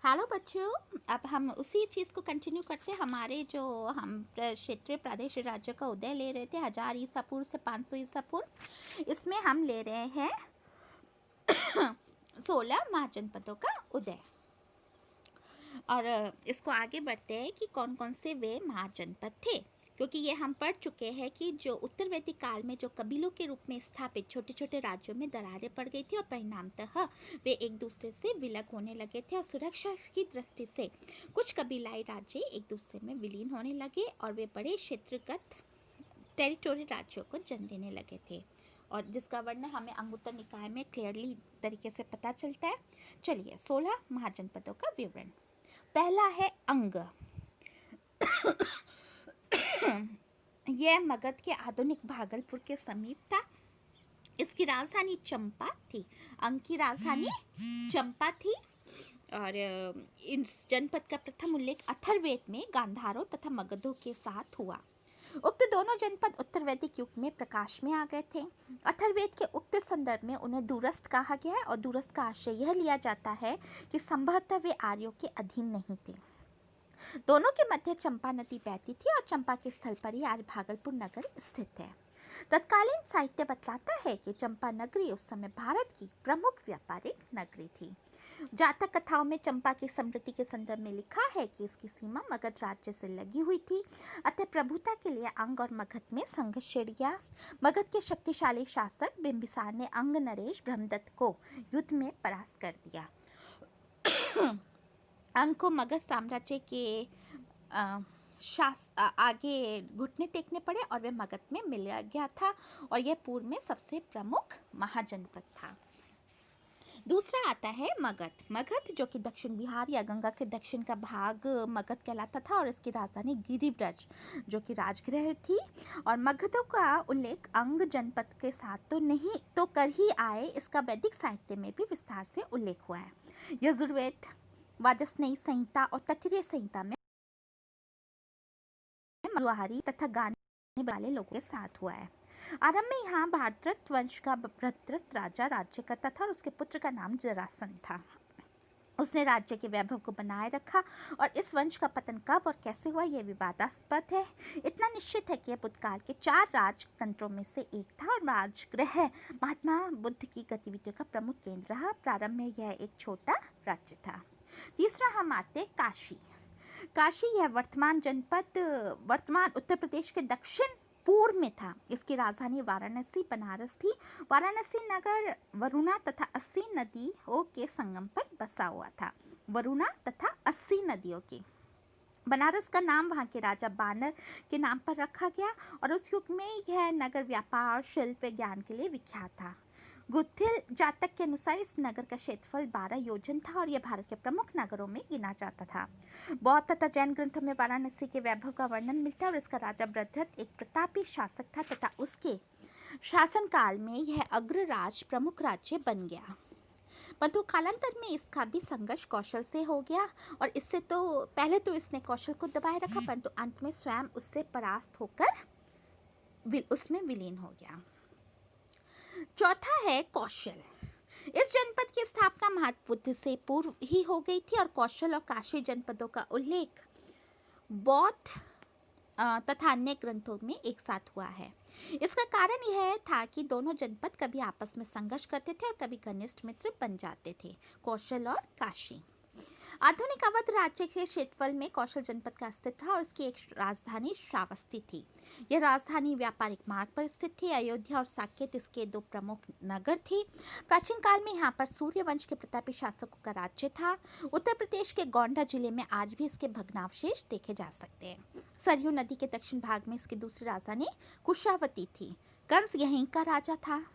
Hello बच्चों। अब हम उसी चीज़ को कंटिन्यू करते हैं। हमारे जो हम क्षेत्रीय प्रादेशिक राज्य का उदय ले रहे थे 1000 ईसा पूर्व से 500 ईसा पूर्व, इसमें हम ले रहे हैं 16 महाजनपदों का उदय। और इसको आगे बढ़ते हैं कि कौन कौन से वे महाजनपद थे, क्योंकि ये हम पढ़ चुके हैं कि जो उत्तर वैदिक काल में जो कबीलों के रूप में स्थापित छोटे छोटे राज्यों में दरारें पड़ गई थी और परिणामतः वे एक दूसरे से विलग होने लगे थे और सुरक्षा की दृष्टि से कुछ कबीलाई राज्य एक दूसरे में विलीन होने लगे और वे बड़े क्षेत्रगत टेरिटोरियल राज्यों को जन्म देने लगे थे, और जिसका वर्णन हमें अंगुत्तर निकाय में क्लियरली तरीके से पता चलता है। चलिए 16 महाजनपदों का विवरण। पहला है अंग। यह मगध के आधुनिक भागलपुर के समीप था। इसकी राजधानी चंपा थी। अंग की राजधानी चंपा थी और इस जनपद का प्रथम उल्लेख अथर्ववेद में गांधारों तथा मगधों के साथ हुआ। उक्त दोनों जनपद उत्तर वैदिक युग में प्रकाश में आ गए थे। अथर्ववेद के उक्त संदर्भ में उन्हें दूरस्थ कहा गया है और दूरस्थ का आशय यह लिया जाता है कि संभवतः वे आर्यों के अधीन नहीं थे। दोनों के मध्य चंपा नदी बहती थी और चंपा के स्थल पर ही आज भागलपुर नगर स्थित है। तत्कालीन साहित्य बतलाता है कि चंपा नगरी उस समय भारत की प्रमुख व्यापारिक नगरी थी। जातक कथाओं में चंपा की समृद्धि के संदर्भ में लिखा है कि इसकी सीमा मगध राज्य से लगी हुई थी, अतः प्रभुता के लिए अंग और मगध में संघर्ष छिड़ गया। मगध के शक्तिशाली शासक बिंबिसार ने अंग नरेश ब्रह्मदत्त को युद्ध में परास्त कर दिया। अंग को मगध साम्राज्य के आगे घुटने टेकने पड़े और वे मगध में मिल गया था और यह पूर्व में सबसे प्रमुख महाजनपद था। दूसरा आता है मगध। मगध जो कि दक्षिण बिहार या गंगा के दक्षिण का भाग मगध कहलाता था और इसकी राजधानी गिरिव्रज जो कि राजगृह थी। और मगधों का उल्लेख अंग जनपद के साथ तो नहीं तो कर ही आए, इसका वैदिक साहित्य में भी विस्तार से उल्लेख हुआ है। यजुर्वेद, वाजस्नेयी संहिता और तैत्तिरीय संहिता में मरुआहारी तथा गाने वाले लोगों के साथ हुआ है। आरंभ में यहाँ भारद्रथ वंश का भद्रथ राजा राज्य करता था और उसके पुत्र का नाम जरासंध था। उसने राज्य के वैभव को बनाए रखा और इस वंश का पतन कब और कैसे हुआ यह विवादास्पद है। इतना निश्चित है कि यह बुद्धकाल के 4 राजतंत्रों में से एक था और राजगृह महात्मा बुद्ध की गतिविधियों का प्रमुख केंद्र रहा। प्रारंभ में यह एक छोटा राज्य था। तीसरा हम आते काशी। काशी यह वर्तमान उत्तर प्रदेश के दक्षिण पूर्व में था। इसकी राजधानी वाराणसी बनारस थी। वाराणसी नगर वरुणा तथा अस्सी नदियों के संगम पर बसा हुआ था। वरुणा तथा अस्सी नदियों की बनारस का नाम वहाँ के राजा बानर के नाम पर रखा गया और उस युग में यह नगर व्यापार, शिल्प, ज्ञान के लिए विख्यात था। गुत्थिल जातक के अनुसार इस नगर का क्षेत्रफल 12 योजन था और यह भारत के प्रमुख नगरों में गिना जाता था। बौद्ध तथा जैन ग्रंथों में वाराणसी के वैभव का वर्णन मिलता है और इसका राजा भद्रथ एक प्रतापी शासक था तथा उसके शासनकाल में यह अग्रराज प्रमुख राज्य बन गया। परंतु कालांतर में इसका भी संघर्ष कौशल से हो गया और इससे तो पहले तो इसने कौशल को दबाए रखा, परंतु अंत में स्वयं उससे परास्त होकर उसमें विलीन हो गया। चौथा है कौशल। इस जनपद की स्थापना महात्मा बुद्ध से पूर्व ही हो गई थी और कौशल और काशी जनपदों का उल्लेख बौद्ध तथा अन्य ग्रंथों में एक साथ हुआ है। इसका कारण यह था कि दोनों जनपद कभी आपस में संघर्ष करते थे और कभी घनिष्ठ मित्र बन जाते थे, कौशल और काशी। आधुनिक अवध राज्य के क्षेत्रफल में कौशल जनपद का अस्तित्व था और इसकी एक राजधानी श्रावस्ती थी। यह राजधानी व्यापारिक मार्ग पर स्थित थी। अयोध्या और साकेत इसके 2 प्रमुख नगर थे। प्राचीन काल में यहाँ पर सूर्य वंश के प्रतापी शासकों का राज्य था। उत्तर प्रदेश के गोंडा जिले में आज भी इसके भग्नावशेष देखे जा सकते हैं। सरयू नदी के दक्षिण भाग में इसकी दूसरी राजधानी कुशावती थी। कंस यहीं का राजा था।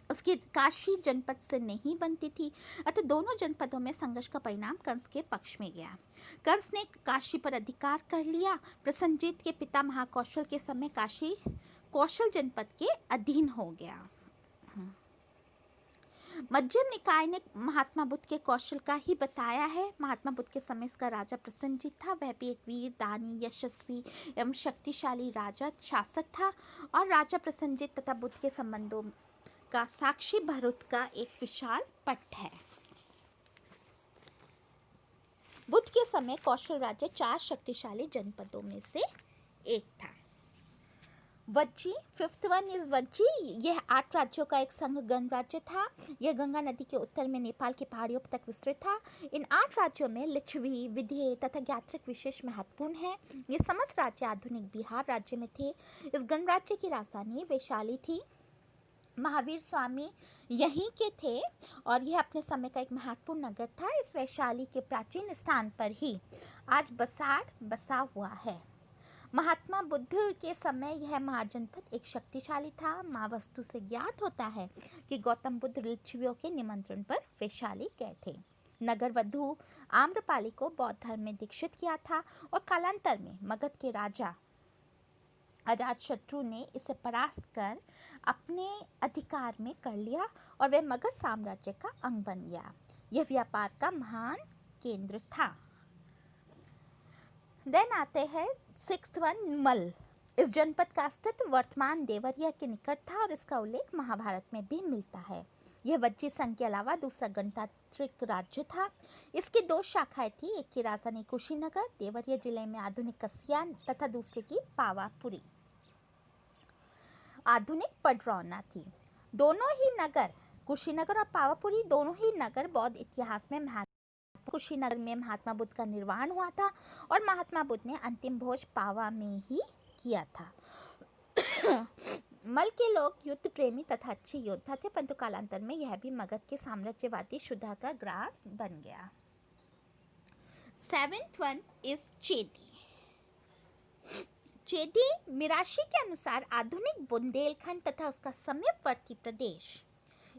उसकी काशी जनपद से नहीं बनती थी, अतः दोनों जनपदों में संघर्ष का परिणाम कंस के पक्ष में गया। कंस ने काशी पर अधिकार कर लिया। प्रसन्नजीत के पिता महाकौशल के समय काशी कौशल जनपद के अधीन हो गया। मध्यम निकाय ने महात्मा बुद्ध के कौशल का ही बताया है। महात्मा बुद्ध के समय इसका राजा प्रसन्नजीत था। वह भी एक वीर, दानी, यशस्वी एवं शक्तिशाली राजा शासक था और राजा प्रसन्नजीत तथा बुद्ध के संबंधों का साक्षी भरूत का एक विशाल पट है। समय कौशल राज्य 4 शक्तिशाली जनपदों में से एक था। Vajji, fifth one is Vajji. यह 8 राज्यों का एक संघ गणराज्य था। यह गंगा नदी के उत्तर में नेपाल की पहाड़ियों तक विस्तृत था। इन 8 राज्यों में लिच्छवी, विधेय तथा ज्ञात्रिक विशेष महत्वपूर्ण है। ये समस्त राज्य आधुनिक बिहार राज्य में थे। इस गणराज्य की राजधानी वैशाली थी। महावीर स्वामी यहीं के थे और यह अपने समय का एक महत्वपूर्ण नगर था। इस वैशाली के प्राचीन स्थान पर ही आज बसाड़ बसा हुआ है। महात्मा बुद्ध के समय यह महाजनपद एक शक्तिशाली था। महावस्तु से ज्ञात होता है कि गौतम बुद्ध लिच्छवियों के निमंत्रण पर वैशाली गए थे। नगर वधु आम्रपाली को बौद्ध धर्म में दीक्षित किया था और कालांतर में मगध के राजा अजातशत्रु ने इसे परास्त कर अपने अधिकार में कर लिया और वह मगध साम्राज्य का अंग बन गया। यह व्यापार का महान केंद्र था। देन आते हैं 6th वन, मल। इस जनपद का अस्तित्व वर्तमान देवरिया के निकट था और इसका उल्लेख महाभारत में भी मिलता है। यह वज्जी संघ के अलावा दूसरा गणतांत्रिक राज्य था। इसकी 2 शाखाएं थी, एक की राजधानी कुशीनगर देवरिया जिले में आधुनिक कसिया तथा दूसरे की पावापुरी आधुनिक पडरौना थी। दोनों ही नगर, कुशीनगर और पावापुरी, दोनों ही नगर बौद्ध इतिहास में महत्व। कुशीनगर में महात्मा बुद्ध का निर्वाण हुआ था और महात्मा बुद्ध ने अंतिम भोज पावा में ही किया था। मल के लोग युद्ध प्रेमी तथा अच्छे योद्धा थे, परंतु कालांतर में यह भी मगध के साम्राज्यवादी शुद्धा का ग्रास बन गया। 7th वन इज चेदी। चेदी मिराशी के अनुसार आधुनिक बुंदेलखंड तथा उसका समीपवर्ती प्रदेश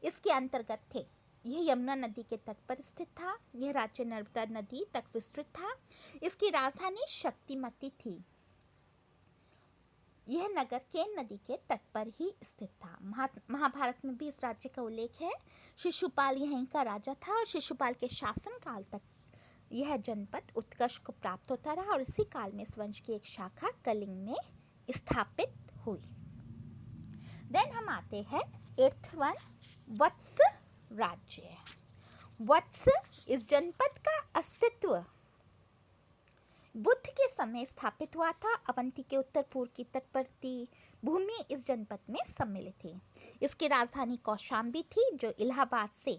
इसके अंतर्गत थे। यह यमुना नदी के तट पर स्थित था। यह राज्य नर्मदा नदी तक विस्तृत था। इसकी राजधानी शक्तिमती थी। यह नगर केन नदी के तट पर ही स्थित था। महाभारत में भी इस राज्य का उल्लेख है। शिशुपाल यहीं का राजा था और शिशुपाल के शासन काल तक यह जनपद उत्कर्ष को प्राप्त होता रहा और इसी काल में इस वंश की एक शाखा कलिंग में स्थापित हुई। देन हम आते हैं 8th वन, वत्स राज्य। वत्स इस जनपद का अस्तित्व बुद्ध के समय स्थापित हुआ था। अवंती के उत्तर पूर्व की तटवर्ती भूमि इस जनपद में सम्मिलित थी। इसकी राजधानी कौशाम्बी थी जो इलाहाबाद से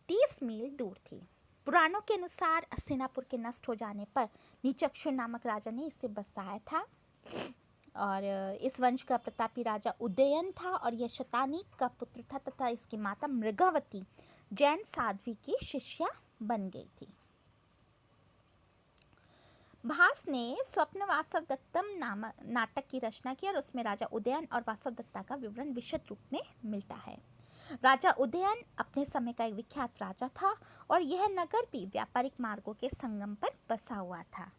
30 मील दूर थी। पुराणों के अनुसार हस्तिनापुर के नष्ट हो जाने पर नीचक्षु नामक राजा ने इसे बसाया था और इस वंश का प्रतापी राजा उदयन था और यह शतानी का पुत्र था तथा इसकी माता मृगावती जैन साध्वी की शिष्या बन गई थी। भास ने स्वप्न वासवदत्तम नाटक की रचना की और उसमें राजा उदयन और वासवदत्ता का विवरण विशद रूप में मिलता है। राजा उदयन अपने समय का एक विख्यात राजा था और यह नगर भी व्यापारिक मार्गों के संगम पर बसा हुआ था।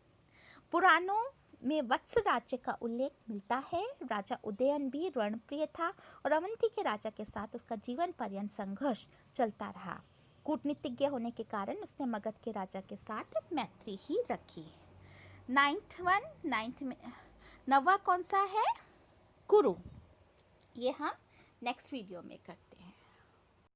पुराणों में वत्स राज्य का उल्लेख मिलता है। राजा उदयन भी रणप्रिय था और अवंती के राजा के साथ उसका जीवन पर्यंत संघर्ष चलता रहा। कूटनीतिज्ञ होने के कारण उसने मगध के राजा के साथ मैत्री ही रखी। 9th वन, 9th में 9वां कौन सा है? कुरु। ये हम नेक्स्ट वीडियो में करते हैं।